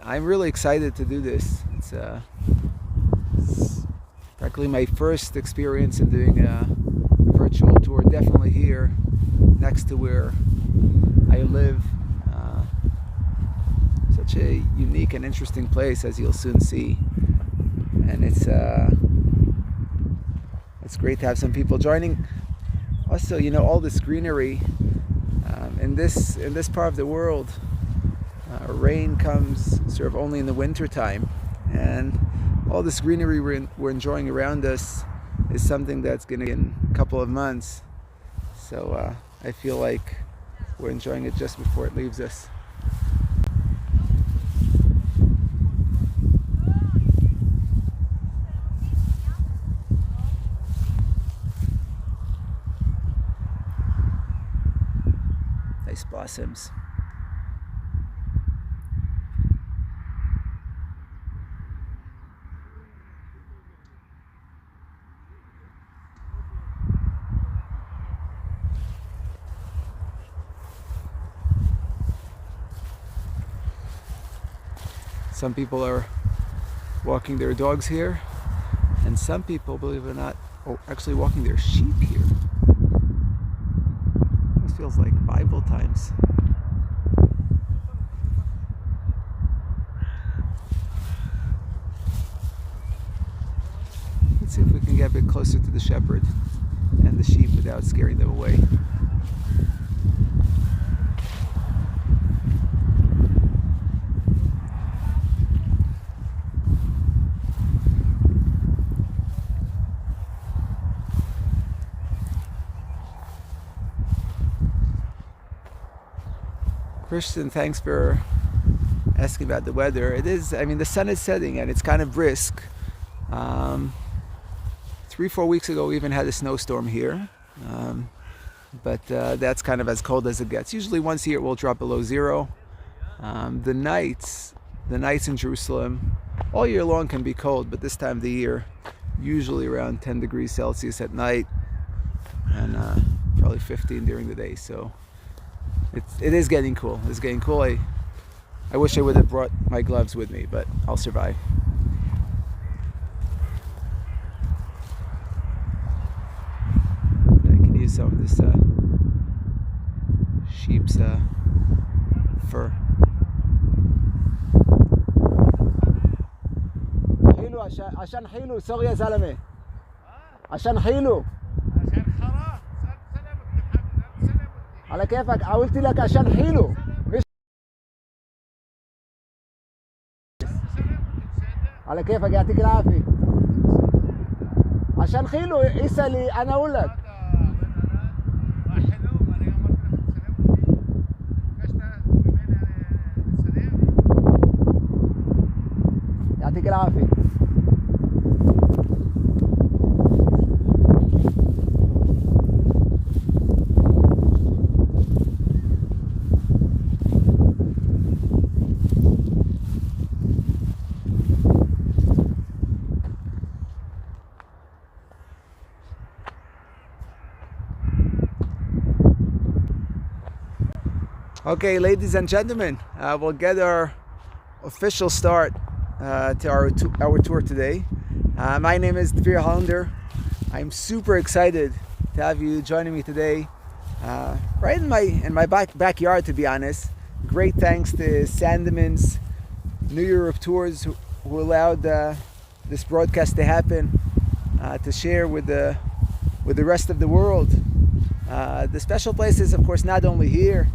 I'm really excited to do this. It's practically my first experience in doing a virtual tour, definitely here next to where I live. Such a unique and interesting place, as you'll soon see, and it's great to have some people joining. Also, all this greenery in this part of the world. Rain comes sort of only in the winter time, and all this greenery we're enjoying around us is something that's going to be in a couple of months. So I feel like we're enjoying it just before it leaves us. Nice blossoms. Some people are walking their dogs here, and some people, believe it or not, are actually walking their sheep here. This feels like Bible times. Let's see if we can get a bit closer to the shepherd and the sheep without scaring them away. Christian, thanks for asking about the weather. It is, the sun is setting and it's kind of brisk. 3-4 weeks ago we even had a snowstorm here, but that's kind of as cold as it gets. Usually once a year it will drop below zero. The nights in Jerusalem all year long can be cold, but this time of the year usually around 10 degrees Celsius at night, and probably 15 during the day. So it is getting cool. It's getting cool. I wish I would have brought my gloves with me, but I'll survive. I can use some of this sheep's fur. عشان حلو صغ يا زلمه عشان حلو على كيفك قلت لك عشان حلو مش على كيفك يعطيك العافيه عشان حلو اسالي انا اقول لك يعطيك العافيه. Okay, ladies and gentlemen, we'll get our official start to our tour today. My name is Dvir Hollander. I'm super excited to have you joining me today, right in my backyard, to be honest. Great thanks to SANDEMANs, New Europe Tours, who allowed this broadcast to happen, to share with the rest of the world. The special place is, of course, not only here.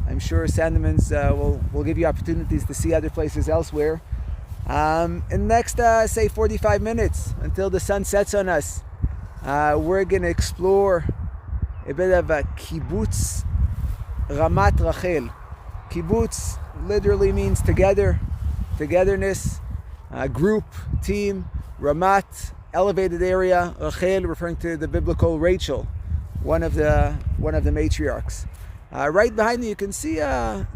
I'm sure SANDEMANs will give you opportunities to see other places elsewhere. In the next, say, 45 minutes, until the sun sets on us, we're going to explore a bit of a Kibbutz Ramat Rachel. Kibbutz literally means together, togetherness, group, team. Ramat, elevated area. Rachel, referring to the biblical Rachel, one of the matriarchs. Right behind you, you can see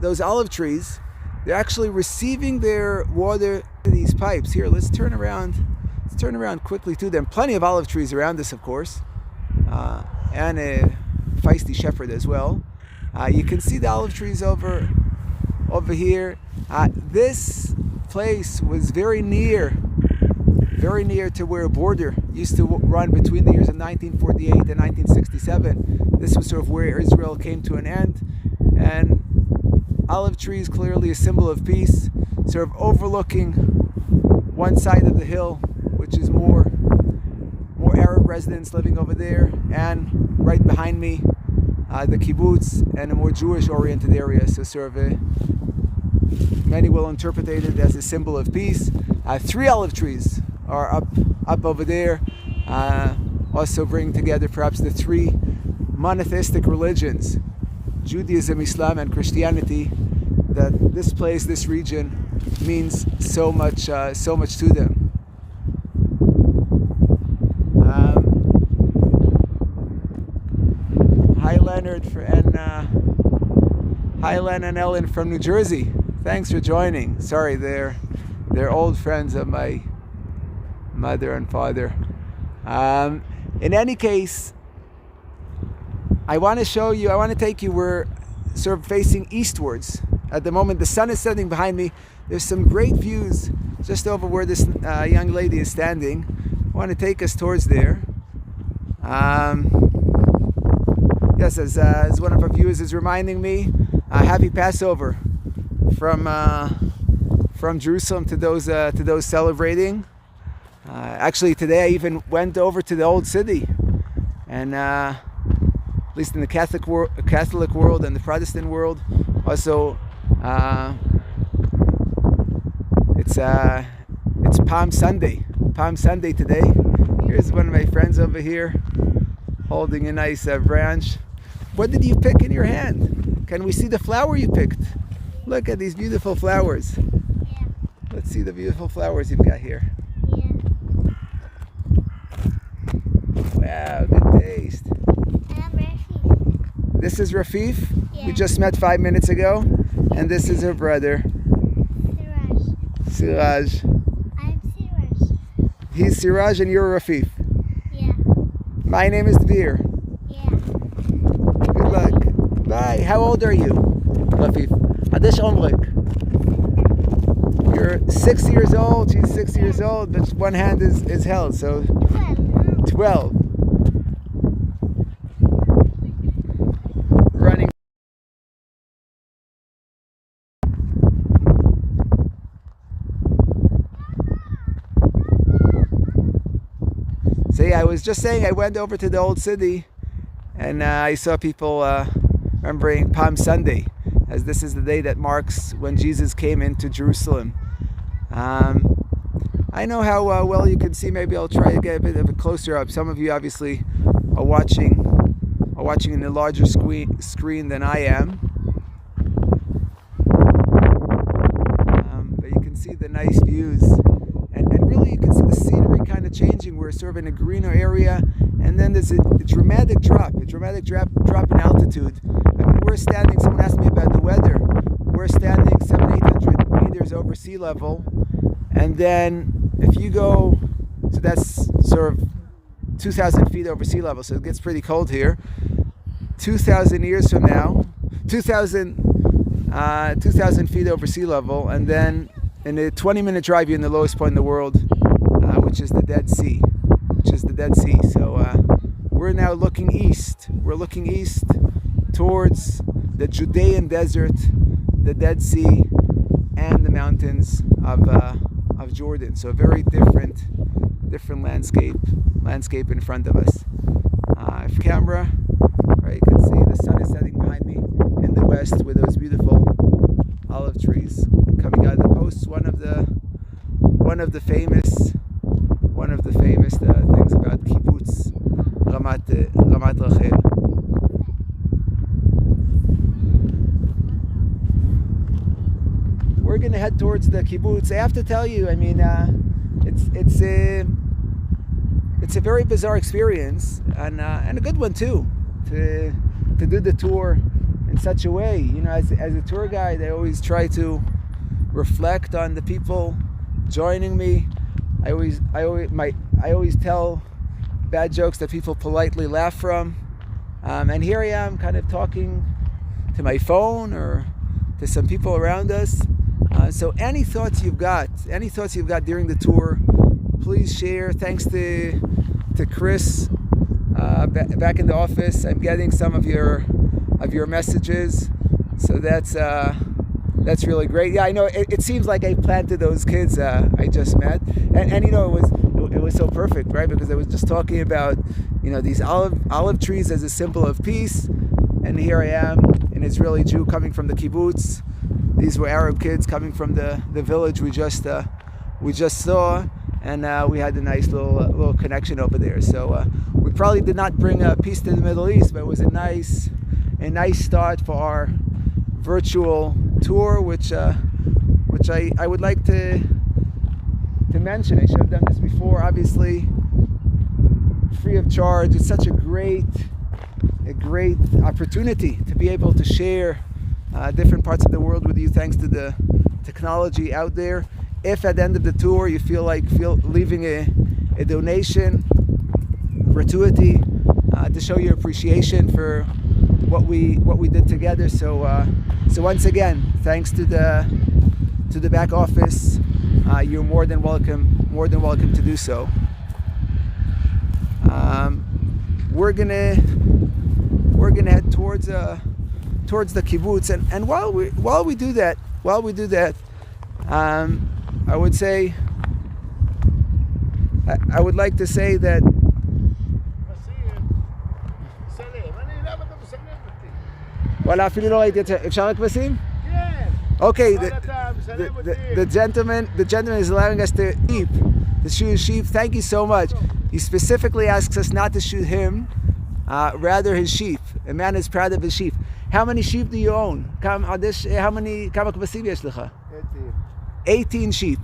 those olive trees. They're actually receiving their water in these pipes. Here, let's turn around. Let's turn around quickly to them. Plenty of olive trees around us, of course, and a feisty shepherd as well. You can see the olive trees over here. This place was very near to where a border used to run between the years of 1948 and 1967. This was sort of where Israel came to an end, and olive trees, clearly a symbol of peace, sort of overlooking one side of the hill, which is more Arab residents living over there, and right behind me the kibbutz and a more Jewish-oriented area. So sort of many will interpret it as a symbol of peace. 3 olive trees are up over there, also bringing together perhaps the 3 monotheistic religions, Judaism, Islam, and Christianity, that this place, this region, means so much to them. Hi Leonard hi Len and Ellen from New Jersey. Thanks for joining. Sorry, they're old friends of my mother and father. In any case, I want to take you, we're sort of facing eastwards. At the moment, the sun is setting behind me. There's some great views just over where this young lady is standing. I want to take us towards there. Yes, as one of our viewers is reminding me, happy Passover from Jerusalem to those celebrating. Actually, today I even went over to the old city, and at least in the Catholic world and the Protestant world, also it's Palm Sunday today. Here's one of my friends over here holding a nice branch. What did you pick in your hand? Can we see the flower you picked? Look at these beautiful flowers. Yeah. Let's see the beautiful flowers you've got here. Yeah. Wow, good taste. I'm Rafif. This is Rafif. Yeah. We just met 5 minutes ago. And this is her brother, Siraj. Siraj. I'm Siraj. He's Siraj and you're Rafif. Yeah. My name is Dvir. Yeah. Good luck. Bye. How old are you, Rafif? Adish Omrik. You're 6 years old. She's 6 years old, but one hand is held, so 12. Running. So yeah, I was just saying I went over to the old city, and I saw people remembering Palm Sunday, as this is the day that marks when Jesus came into Jerusalem. I know how well you can see. Maybe I'll try to get a bit of a closer up. Some of you obviously are watching in a larger screen than I am. But you can see the nice views. And really you can see the scenery kind of changing. We're sort of in a greener area, and then there's a dramatic drop in altitude. I mean, we're standing, someone asked me about the weather, we're standing 700-800 meters over sea level, and then if you go, so that's sort of 2,000 feet over sea level, so it gets pretty cold here. 2,000 years from now, 2,000 feet over sea level, and then in a 20-minute drive, you're in the lowest point in the world, which is the Dead Sea. So we're now looking east. We're looking east towards the Judean desert, the Dead Sea, and the mountains of Jordan. So a very different landscape in front of us. If camera, right, you can see the sun is setting behind me in the west with those beautiful olive trees coming out of the posts. One of the famous things about Kibbutz Ramat Rachel. We're going to head towards the kibbutz. I have to tell you, I mean, it's a very bizarre experience, and a good one too, to do the tour in such a way. You know, as a tour guide, I always try to reflect on the people joining me. I always tell bad jokes that people politely laugh from, and here I am kind of talking to my phone or to some people around us. So any thoughts you've got during the tour, please share. Thanks to Chris back in the office. I'm getting some of your messages, so that's really great. Yeah, I know it seems like I planted those kids I just met, and you know it was so perfect, right? Because I was just talking about these olive trees as a symbol of peace, and here I am, an Israeli Jew coming from the kibbutz. These were Arab kids coming from the village we just saw, and we had a nice little connection over there. So we probably did not bring peace to the Middle East, but it was a nice start for our virtual tour, which I would like to mention. I should have done this before, obviously, free of charge. It's such a great opportunity to be able to share different parts of the world with you, thanks to the technology out there. If at the end of the tour you feel leaving a donation, gratuity, to show your appreciation for what we did together. So once again, thanks to the back office. You're more than welcome to do so. We're gonna head towards the kibbutz, and while we do that, I would like to say that וואלה, אפילו לא ראיתי את זה. אפשר רק לשים? כן. Okay, the gentleman is allowing us to shoot a sheep. Thank you so much. He specifically asks us not to shoot him, rather his sheep. A man is proud of his sheep. How many sheep do you own? כמה כבשים יש לך? 18 sheep.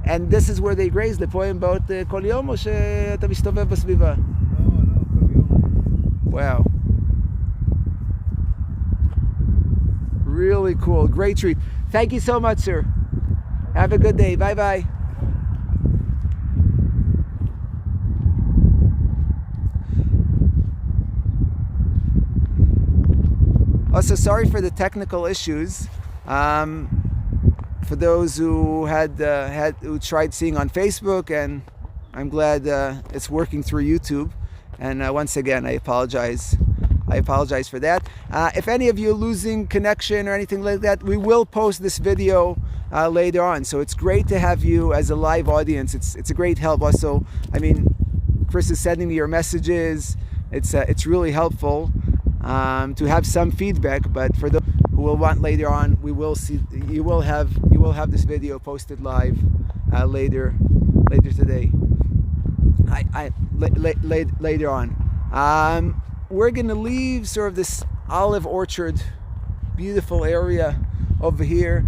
And this is where they graze. לפה הם באות כל יום, או שאתה מסתובב בסביבה? לא, כל יום. Wow. Really cool. Great treat. Thank you so much, sir. Have a good day. Bye-bye. Also, sorry for the technical issues. For those who who tried seeing on Facebook, and I'm glad it's working through YouTube. And once again, I apologize for that. If any of you are losing connection or anything like that, we will post this video later on. So it's great to have you as a live audience. It's a great help. Also, I mean, Chris is sending me your messages. It's really helpful to have some feedback. But for those who will want later on, you will have this video posted live later today. Later on. We're going to leave sort of this olive orchard, beautiful area over here.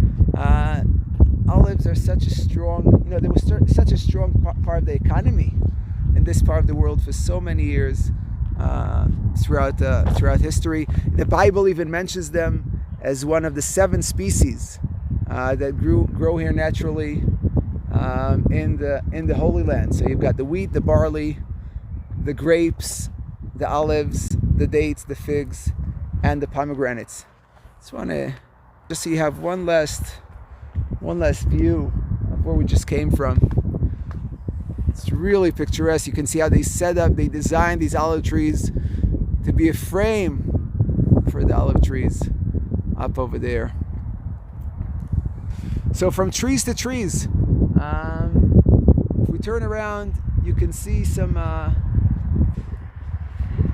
Olives are such a strong, they were such a strong part of the economy in this part of the world for so many years, throughout history. The Bible even mentions them as one of the 7 species that grow here naturally in the Holy Land. So you've got the wheat, the barley, the grapes, the olives, the dates, the figs, and the pomegranates. Just want to so you have one last view of where we just came from. It's really picturesque. You can see how they designed these olive trees to be a frame for the olive trees up over there. So from trees to trees, if we turn around, you can see some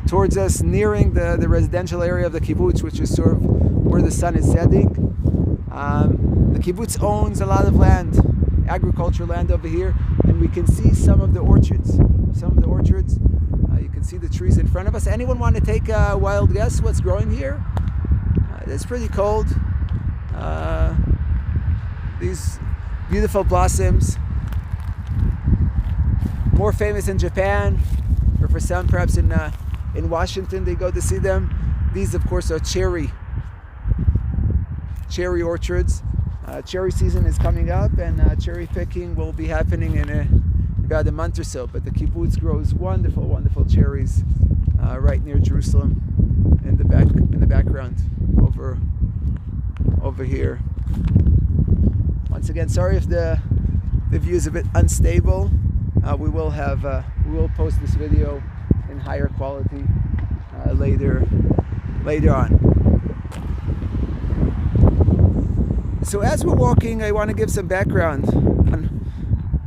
towards us, nearing the residential area of the kibbutz, which is sort of where the sun is setting. The kibbutz owns a lot of land, agricultural land over here, and we can see some of the orchards. You can see the trees in front of us. Anyone want to take a wild guess what's growing here? It's pretty cold. These beautiful blossoms, more famous in Japan, or for some perhaps in Washington they go to see them. These of course are cherry orchards. Cherry season is coming up, and cherry picking will be happening in about a month or so. But the kibbutz grows wonderful cherries right near Jerusalem in the background over here. Once again, sorry if the view is a bit unstable. We will post this video in higher quality later on. So as we're walking, I want to give some background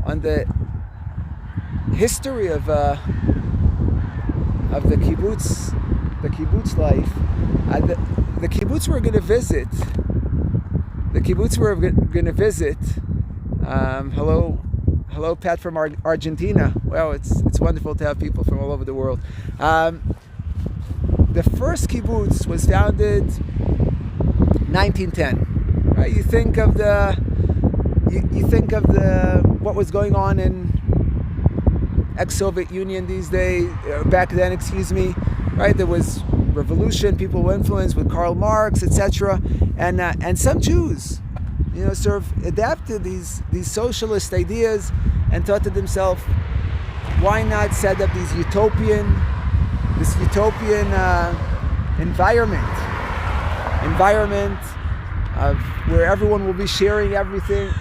on the history of the kibbutz life. The kibbutz we're going to visit. Hello, Pat from Argentina. Wow, it's wonderful to have people from all over the world. The first kibbutz was founded 1910. Right? You think of what was going on in ex-Soviet Union back then. Right? There was revolution. People were influenced with Karl Marx, etc. And some Jews, sort of adapted these socialist ideas and thought to themselves, why not set up this utopian environment of where everyone will be sharing everything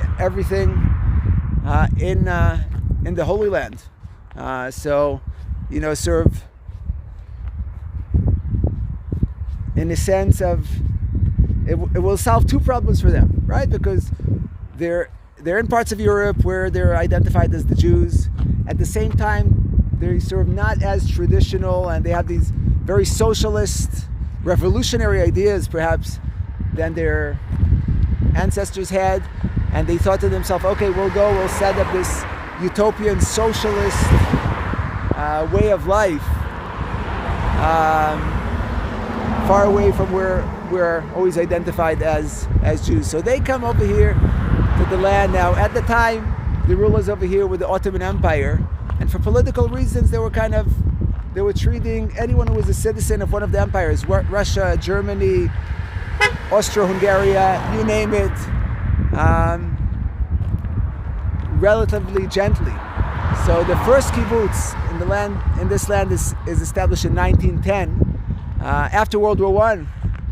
in the Holy Land. Sort of in a sense of it will solve two problems for them, right? Because they're in parts of Europe where they're identified as the Jews. At the same time, they're sort of not as traditional, and they have these very socialist, revolutionary ideas, perhaps, than their ancestors had. And they thought to themselves, okay, we'll set up this utopian socialist way of life, far away from where we're always identified as Jews. So they come over here to the land. Now, at the time, the rulers over here were the Ottoman Empire, and for political reasons, they were treating anyone who was a citizen of one of the empires, Russia, Germany, Austro-Hungary, you name it, relatively gently. So the first kibbutz in this land is established in 1910. After World War I,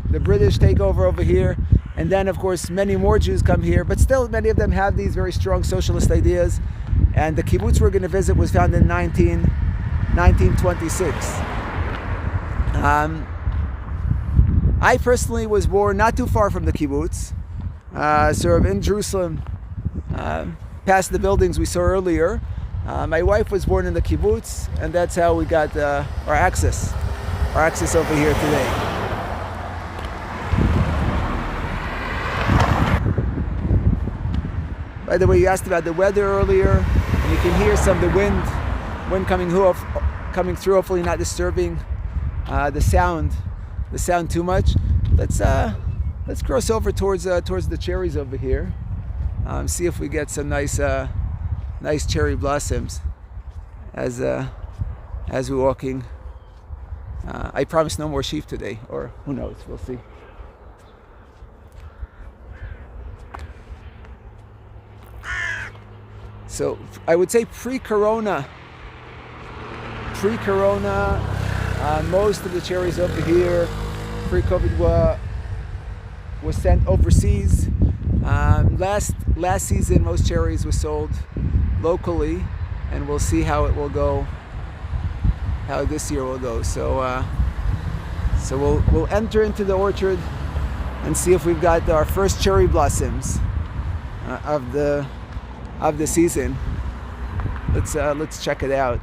the British take over here, and then of course many more Jews come here, but still many of them have these very strong socialist ideas. And the kibbutz we're going to visit was founded in 1926. I personally was born not too far from the kibbutz, sort of in Jerusalem, past the buildings we saw earlier. My wife was born in the kibbutz, and that's how we got our access over here today. By the way, you asked about the weather earlier, and you can hear some of the wind coming through. Hopefully, not disturbing the sound too much. Let's cross over towards the cherries over here. See if we get some nice cherry blossoms as we're walking. I promise no more sheep today, or who knows? We'll see. So I would say pre-corona, most of the cherries over here, pre-COVID, were sent overseas. Last season, most cherries were sold locally, and we'll see how it will go. How this year will go. So we'll enter into the orchard and see if we've got our first cherry blossoms of the season. Let's check it out.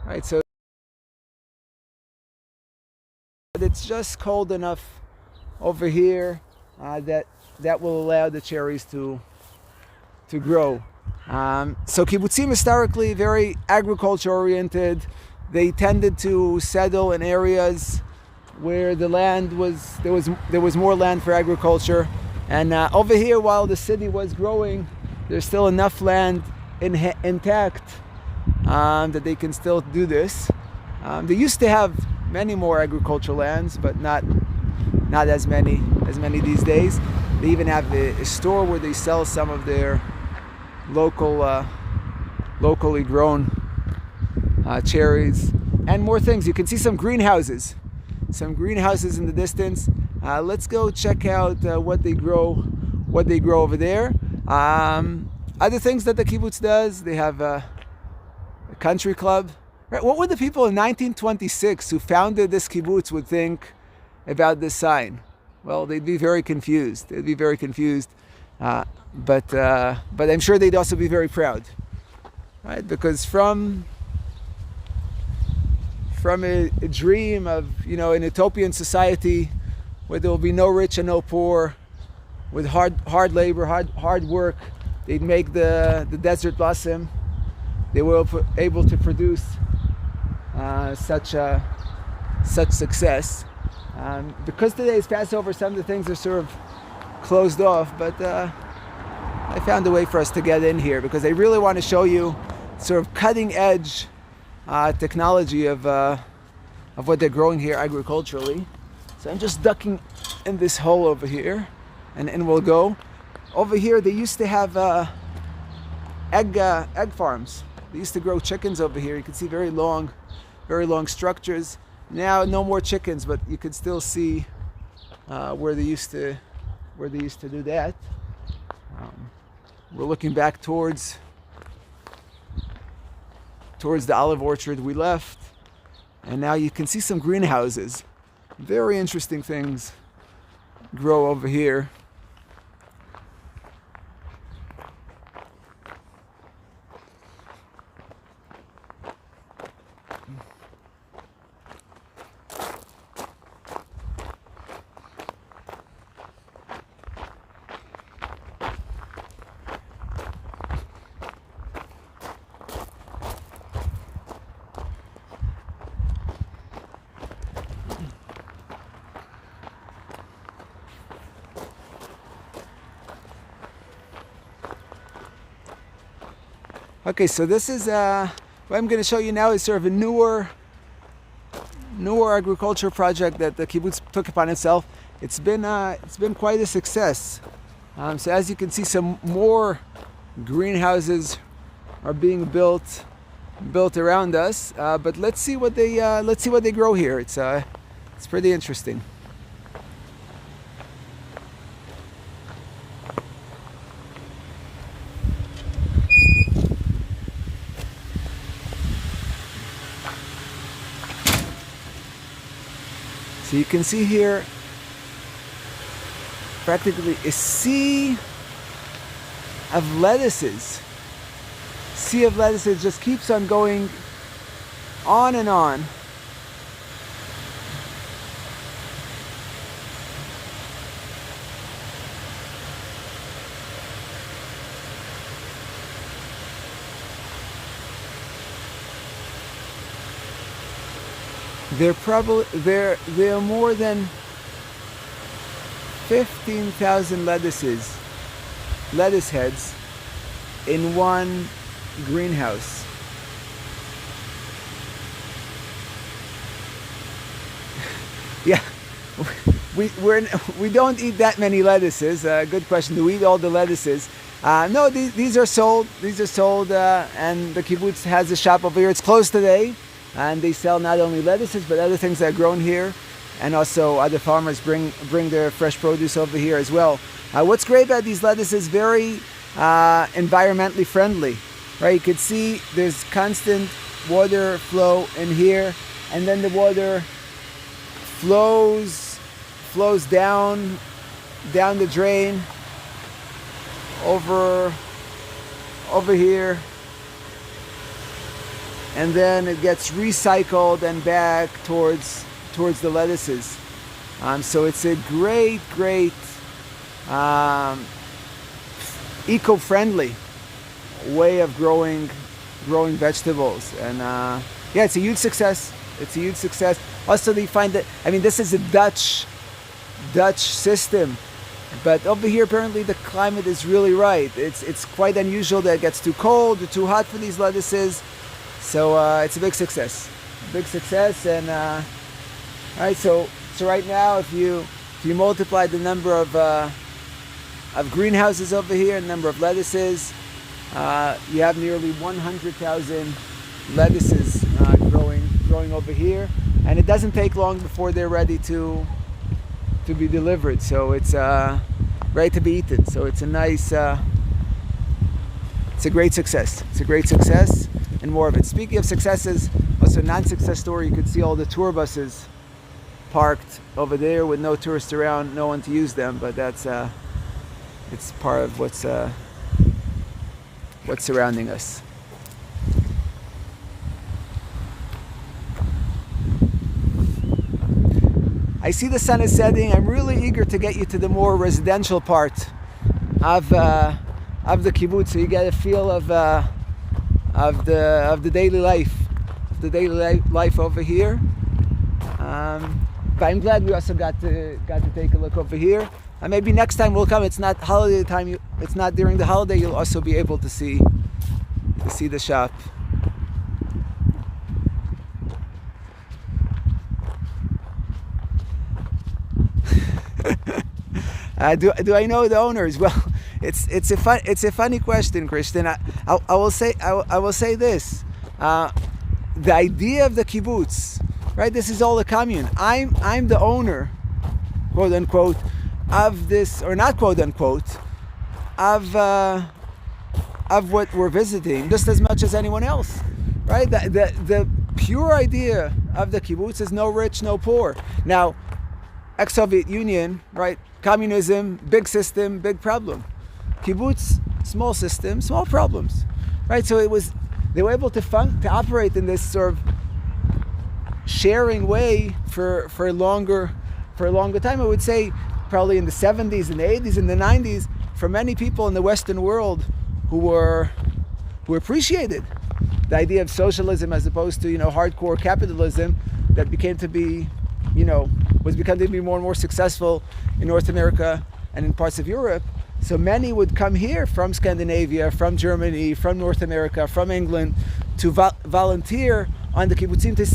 All right, so it's just cold enough over here that will allow the cherries to grow. So kibbutzim historically very agriculture oriented. They tended to settle in areas where the land there was more land for agriculture, and over here, while the city was growing, there's still enough land intact that they can still do this. They used to have many more agricultural lands, but not as many these days. They even have a store where they sell some of their locally grown cherries and more things. You can see some greenhouses in the distance. Let's go check out what they grow over there. Other things that the kibbutz does, they have a country club. Right? What would the people in 1926 who founded this kibbutz would think about this sign? Well, they'd be very confused. But I'm sure they'd also be very proud, right? Because from a dream of an utopian society where there will be no rich and no poor, with hard labor, hard work, they'd make the desert blossom. They were able to produce such success. Because today is Passover, some of the things are sort of closed off, but I found a way for us to get in here because I really want to show you sort of cutting edge technology of what they're growing here agriculturally. So I'm just ducking in this hole over here, and we'll go. Over here they used to have egg farms. They used to grow chickens over here. You can see very long structures. Now no more chickens, but you can still see where they used to do that. We're looking back towards the olive orchard we left, and now you can see some greenhouses. Very interesting things grow over here. Okay, so this is what I'm going to show you now is sort of a newer agriculture project that the kibbutz took upon itself. It's been quite a success. So as you can see, some more greenhouses are being built around us. But let's see what they grow here. It's pretty interesting. So you can see here practically a sea of lettuces. Sea of lettuces just keeps on going on and on. There are more than 15,000 lettuce heads in one greenhouse. Yeah, we don't eat that many lettuces. Good question. Do we eat all the lettuces? No, these are sold. These are sold, and the kibbutz has a shop over here. It's closed today. And they sell not only lettuces but other things that are grown here, and also other farmers bring their fresh produce over here as well. What's great about these lettuces, very environmentally friendly, right? You can see there's constant water flow in here, and then the water flows down the drain over here. And then it gets recycled and back towards the lettuces. So it's a great eco-friendly way of growing vegetables. And yeah, it's a huge success. Also, they find that, this is a Dutch system, but over here apparently the climate is really right. It's quite unusual that it gets too cold or too hot for these lettuces. So it's a big success, and all right. So right now, if you multiply the number of of greenhouses over here, a number of lettuces. You have nearly 100,000 lettuces growing over here, and it doesn't take long before they're ready to be delivered. So it's ready to be eaten. So it's a nice, it's a great success. It's a great success, and more of it. Speaking of successes, also a non-success story. You could see all the tour buses parked over there with no tourists around, no one to use them. But that's it's part of what's surrounding us. I see the sun is setting. I'm really eager to get you to the more residential part of the kibbutz, so you get a feel of the daily life over here. But I'm glad we also got to take a look over here. And maybe next time we'll come. It's not holiday time. It's not during the holiday. You'll also be able to see the shop. Do I know the owners? Well, it's a funny question, Christian. I will say this: the idea of the kibbutz, right? This is all a commune. I'm the owner, quote unquote, of this, or not quote unquote, of what we're visiting, just as much as anyone else, right? The pure idea of the kibbutz is no rich, no poor. Now, ex-Soviet Union, right? Communism, big system, big problem. Kibbutz, small system, small problems, right? So they were able to operate in this sort of sharing way for a longer time. I would say probably in the 70s and the 80s and the 90s, for many people in the Western world who appreciated the idea of socialism as opposed to hardcore capitalism that became to be was becoming to be more and more successful in North America and in parts of Europe. So many would come here from Scandinavia, from Germany, from North America, from England to volunteer on the kibbutzim to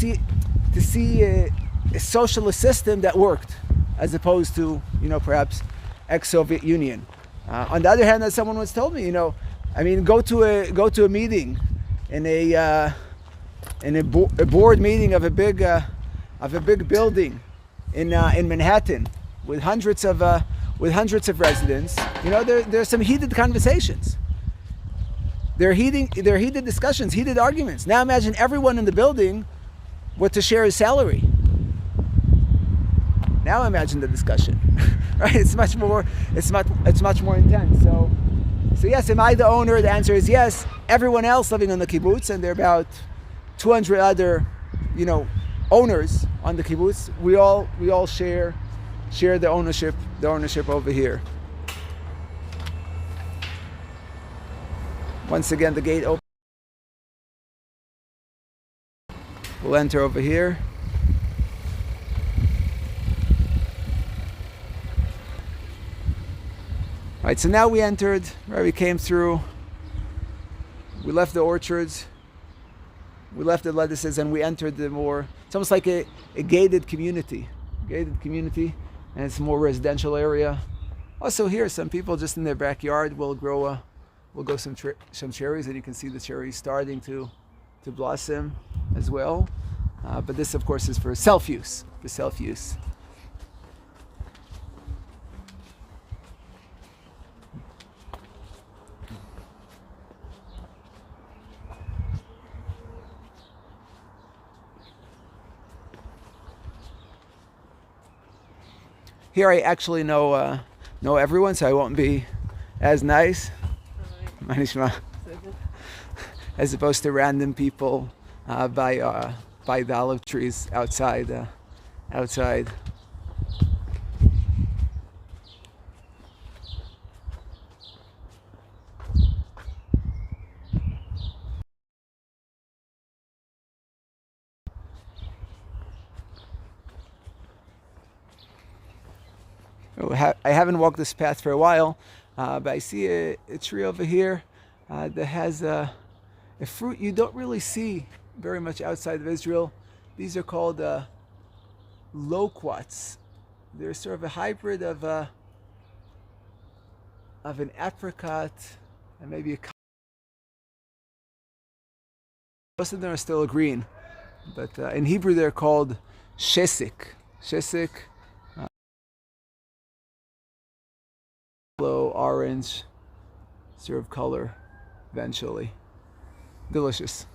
see a socialist system that worked, as opposed to perhaps ex-Soviet Union. On the other hand, as someone once told me, go to a meeting in a board meeting of a big building in Manhattan with hundreds of residents. There's some heated conversations. There are heated discussions, heated arguments. Now imagine everyone in the building were to share his salary. Now imagine the discussion, right? It's much more intense. So yes, am I the owner? The answer is yes. Everyone else living on the kibbutz, and there are about 200 other, owners on the kibbutz. We all share the ownership over here. Once again, the gate open. We'll enter over here. Right, so now we entered, right, we came through, we left the orchards, we left the lettuces, and we entered it's almost like a gated community, and it's a more residential area. Also here, some people just in their backyard will grow some cherries, and you can see the cherries starting to blossom as well. But this, of course, is for self-use, Here I actually know everyone, so I won't be as nice, as opposed to random people by the olive trees outside. I haven't walked this path for a while, but I see a tree over here that has a fruit you don't really see very much outside of Israel. These are called loquats. They're sort of a hybrid of of an apricot and maybe most of them are still green, but in Hebrew they're called shesik. Shesik, yellow, orange, sort of color eventually. Delicious.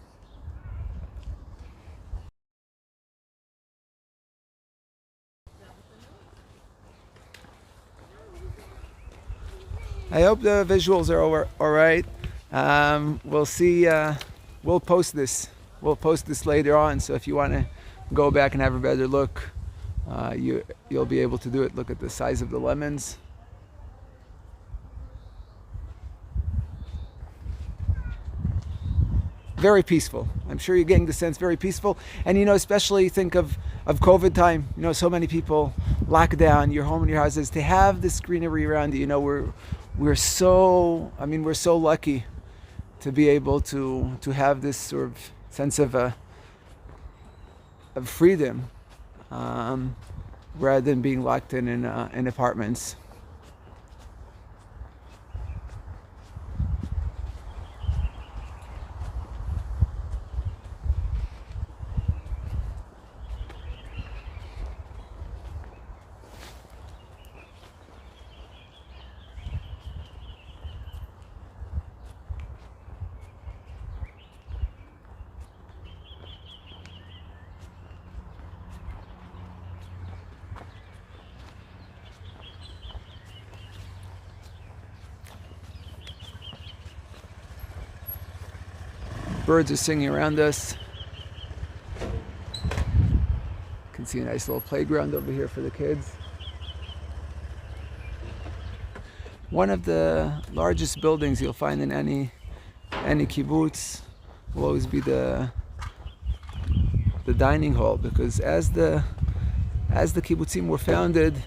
I hope the visuals are all right. We'll see. We'll post this. We'll post this later on. So if you want to go back and have a better look, you'll be able to do it. Look at the size of the lemons. Very peaceful. I'm sure you're getting the sense, very peaceful. And especially think of COVID time. So many people locked down. You're home in your houses. To have this greenery around you, we're so lucky to be able to have this sort of sense of freedom, rather than being locked in apartments. Birds are singing around us. You can see a nice little playground over here for the kids. One of the largest buildings you'll find in any kibbutz will always be the dining hall, because as the kibbutzim were founded,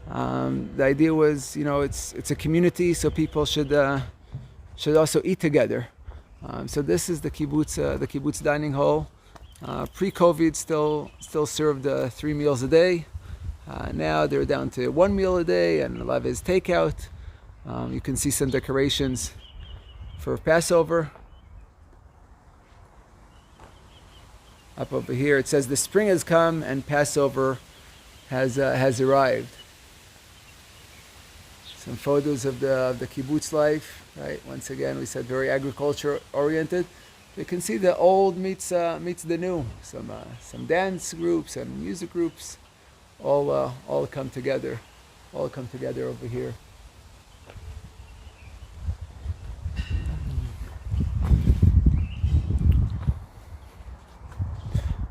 the idea was, it's a community, so people should also eat together. So this is the kibbutz dining hall. Pre-COVID, still served 3 meals a day. Now they're down to 1 meal a day, and a lot of it is takeout. You can see some decorations for Passover. Up over here, it says the spring has come and Passover has arrived. Some photos of the kibbutz life. Right. Once again, we said very agriculture oriented. You can see the old meets the new. Some dance groups and music groups, all come together. All come together over here.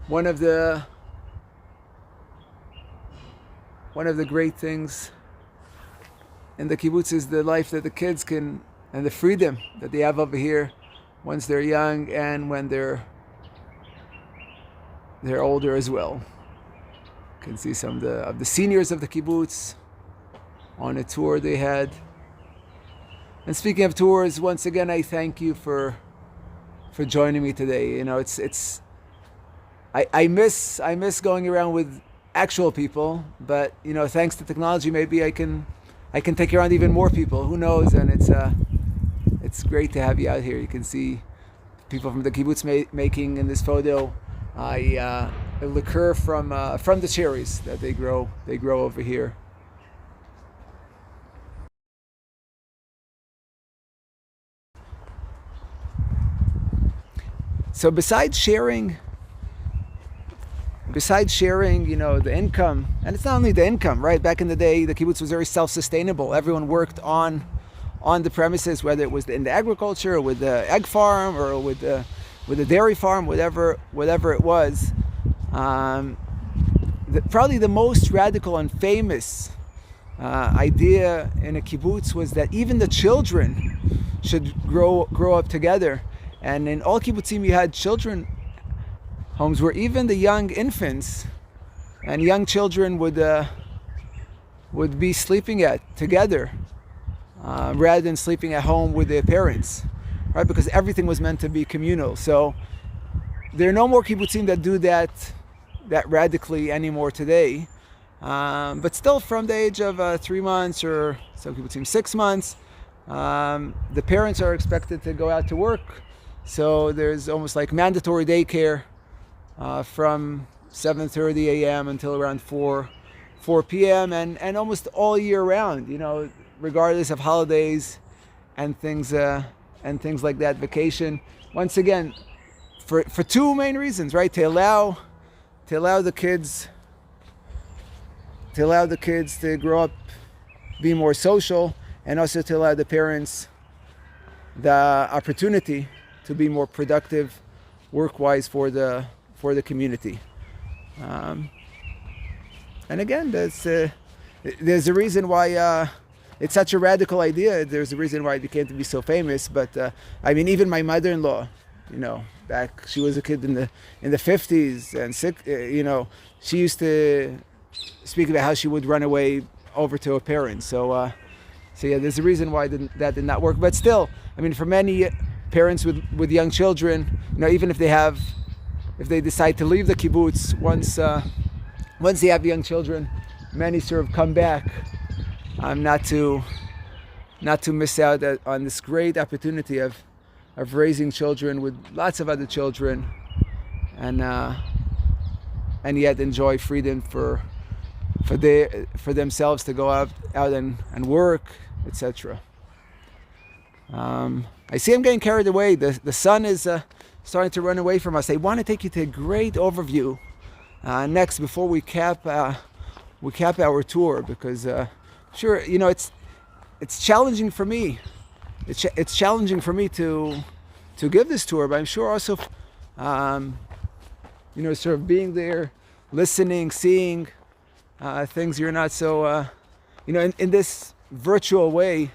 One of the great things in the kibbutz is the life that the kids can, and the freedom that they have over here once they're young and when they're older as well. You can see some of the seniors of the kibbutz on a tour they had. And speaking of tours, once again I thank you for joining me today. I miss going around with actual people, but thanks to technology, maybe I can take around even more people. Who knows? And it's great to have you out here. You can see people from the kibbutz making in this photo a liqueur from the cherries that they grow over here. So besides sharing, the income, and it's not only the income, right? Back in the day, the kibbutz was very self-sustainable. Everyone worked on the premises, whether it was in the agriculture, or with the egg farm, or with the dairy farm, whatever it was. Probably the most radical and famous idea in a kibbutz was that even the children should grow up together. And in all kibbutzim, you had children homes where even the young infants and young children would be sleeping together rather than sleeping at home with their parents, right? Because everything was meant to be communal. So there are no more kibbutzim that do that radically anymore today. But still, from the age of 3 months, or some kibbutzim 6 months, The parents are expected to go out to work, so there's almost like mandatory daycare from 7:30 a.m. until around 4 p.m. and almost all year round, regardless of holidays and things like that, vacation. Once again, for two main reasons, right? To allow the kids to grow up, be more social, and also to allow the parents the opportunity to be more productive work-wise for the community. And again, there's a reason why it's such a radical idea. There's a reason why it became to be so famous. But even my mother-in-law, back, she was a kid in the 50s and she used to speak about how she would run away over to her parents. So yeah, there's a reason why that did not work. But still, for many parents with young children, even if they decide to leave the kibbutz, once they have young children, many sort of come back, not to miss out on this great opportunity of raising children with lots of other children, and yet enjoy freedom for themselves to go out and work, etc. I see I'm getting carried away. The sun is starting to run away from us. I want to take you to a great overview next before we cap our tour, because sure, it's challenging for me. It's challenging for me to give this tour, but I'm sure also sort of being there, listening, seeing things you're not so in this virtual way,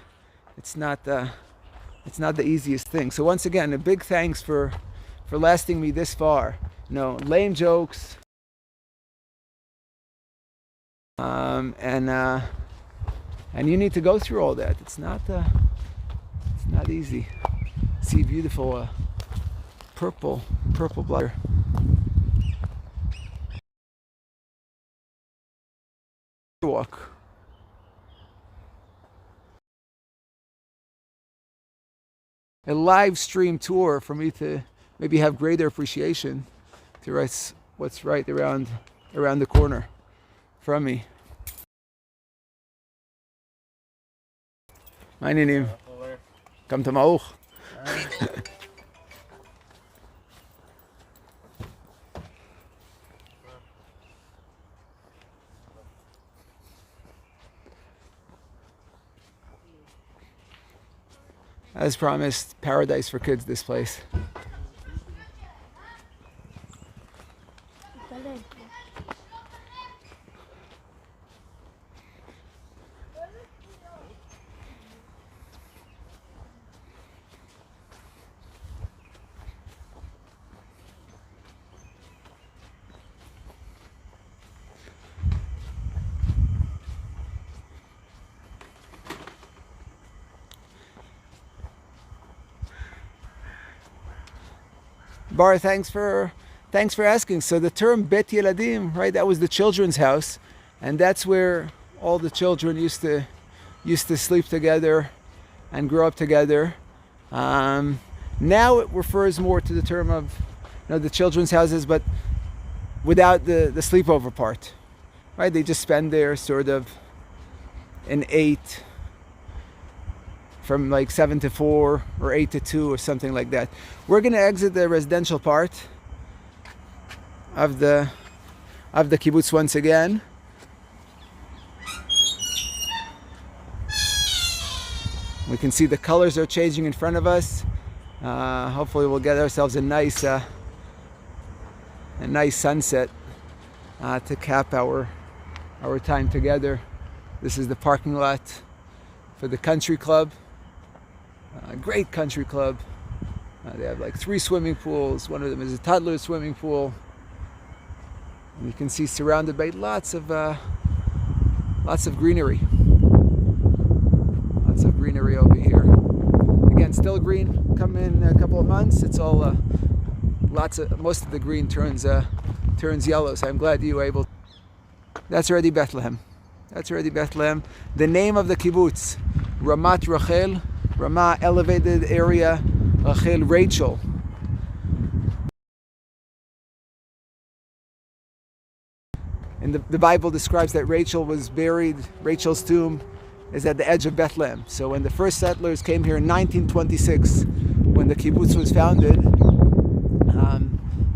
it's not the easiest thing. So once again, a big thanks for lasting me this far. Lame jokes, and you need to go through all that. It's not easy. See beautiful purple bladder. Walk. A live stream tour for me to maybe have greater appreciation to what's right around the corner from me. My name. Come to Mauch. As promised, paradise for kids, this place. Bar, thanks for asking. So the term Bet Yeladim, right? That was the children's house, and that's where all the children used to sleep together and grow up together. Now it refers more to the term of the children's houses, but without the sleepover part, right? They just spend there sort of an 8. From like 7 to 4 or 8 to 2 or something like that. We're going to exit the residential part of the kibbutz once again. We can see the colors are changing in front of us. Hopefully we'll get ourselves a nice sunset to cap our time together. This is the parking lot for the country club. Great country club. They have like 3 swimming pools. One of them is a toddler swimming pool. And you can see surrounded by lots of greenery. Lots of greenery over here. Again, still green. Come in a couple of months, it's all most of the green turns yellow. So I'm glad you were able. That's already Bethlehem. The name of the kibbutz, Ramat Rachel, Ramat elevated area, Rachel. And the Bible describes that Rachel was buried, Rachel's tomb is at the edge of Bethlehem. So when the first settlers came here in 1926, when the kibbutz was founded,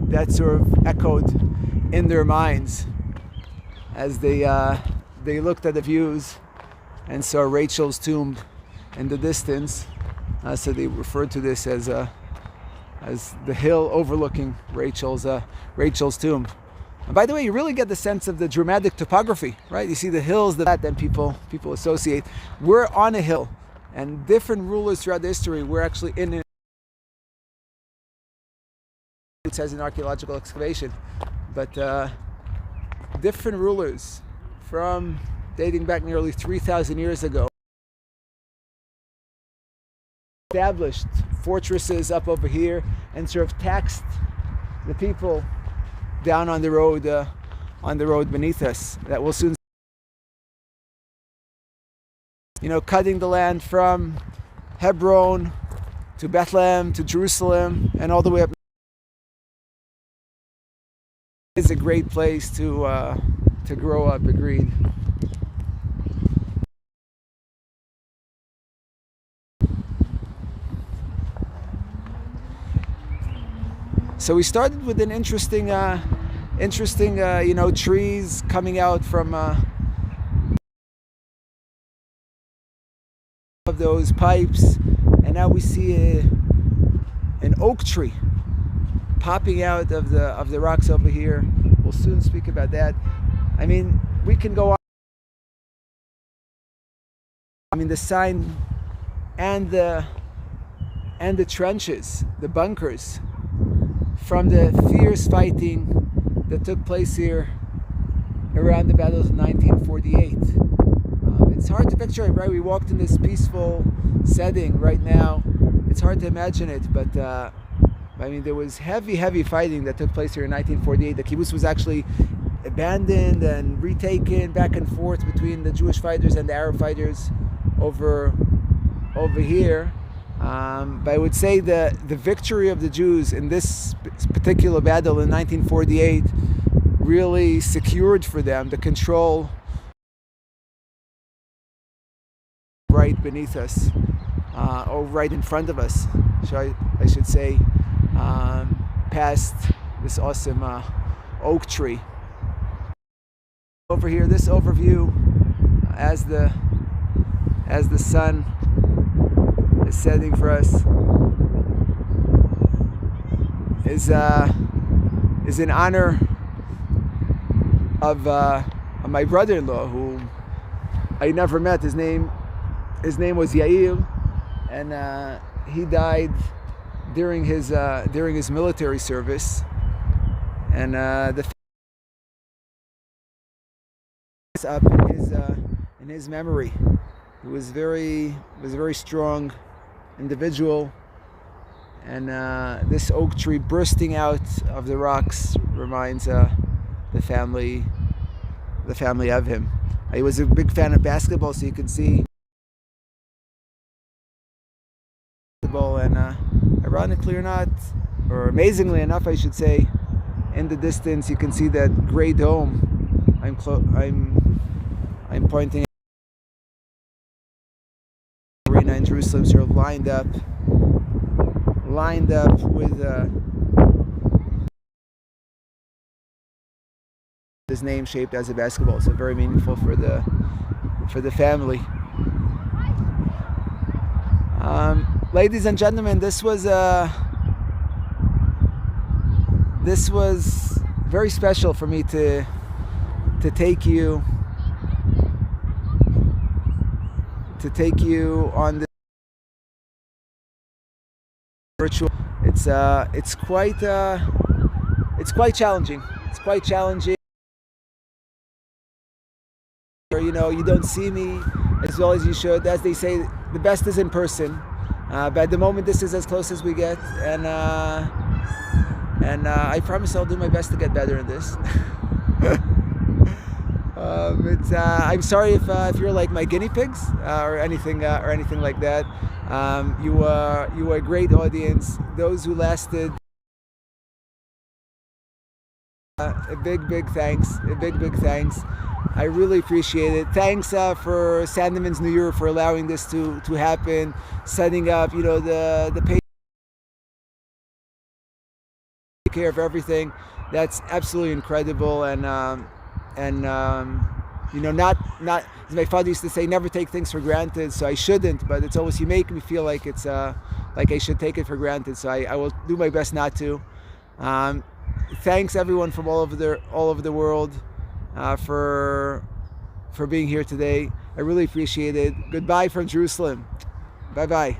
that sort of echoed in their minds as they looked at the views and saw Rachel's tomb in the distance. So they referred to this as the hill overlooking Rachel's tomb. And by the way, you really get the sense of the dramatic topography, right? You see the hills that people associate. We're on a hill, and different rulers throughout the history were actually in it. It says in archaeological excavation, but different rulers from dating back nearly 3,000 years ago established fortresses up over here and sort of taxed the people down on the road beneath us. That will soon, cutting the land from Hebron to Bethlehem to Jerusalem and all the way up. It's a great place to grow up. Agreed. So we started with an interesting, trees coming out from of those pipes, and now we see an oak tree popping out of the rocks over here. We'll soon speak about that. I mean, we can go on. I mean, the sign and the trenches, the bunkers, from the fierce fighting that took place here around the battles of 1948. It's hard to picture it, right? We walked in this peaceful setting right now. It's hard to imagine it, but there was heavy fighting that took place here in 1948. The kibbutz was actually abandoned and retaken back and forth between the Jewish fighters and the Arab fighters over here. But I would say the victory of the Jews in this particular battle in 1948 really secured for them the control right beneath us, or right in front of us, I should say, past this awesome oak tree. Over here, this overview, as the sun is setting for us, is in honor of my brother-in-law, whom I never met. His name was Yair, and he died during his military service, and the up in his memory. He was a very strong individual, and this oak tree bursting out of the rocks reminds the family of him. He was a big fan of basketball, so you can see basketball, and ironically or not, or amazingly enough, I should say, in the distance you can see that gray dome. I'm pointing at the arena in Jerusalem, sort of lined up with his name shaped as a basketball. So very meaningful for the family. Ladies and gentlemen, this was very special for me to take you on this virtual. It's quite challenging. It's quite challenging. You don't see me as well as you should. As they say, the best is in person. But at the moment, this is as close as we get, and I promise I'll do my best to get better in this. I'm sorry if you're like my guinea pigs or anything like that. You were a great audience. Those who lasted, a big thanks. A big thanks. I really appreciate it. Thanks for SANDEMANs New Year for allowing this to happen, setting up, the pay care of everything. That's absolutely incredible, and not as my father used to say, never take things for granted. So I shouldn't, but it's always, you make me feel like it's like I should take it for granted. So I will do my best not to. Thanks everyone from all over the world for being here today. I really appreciate it. Goodbye from Jerusalem. Bye bye.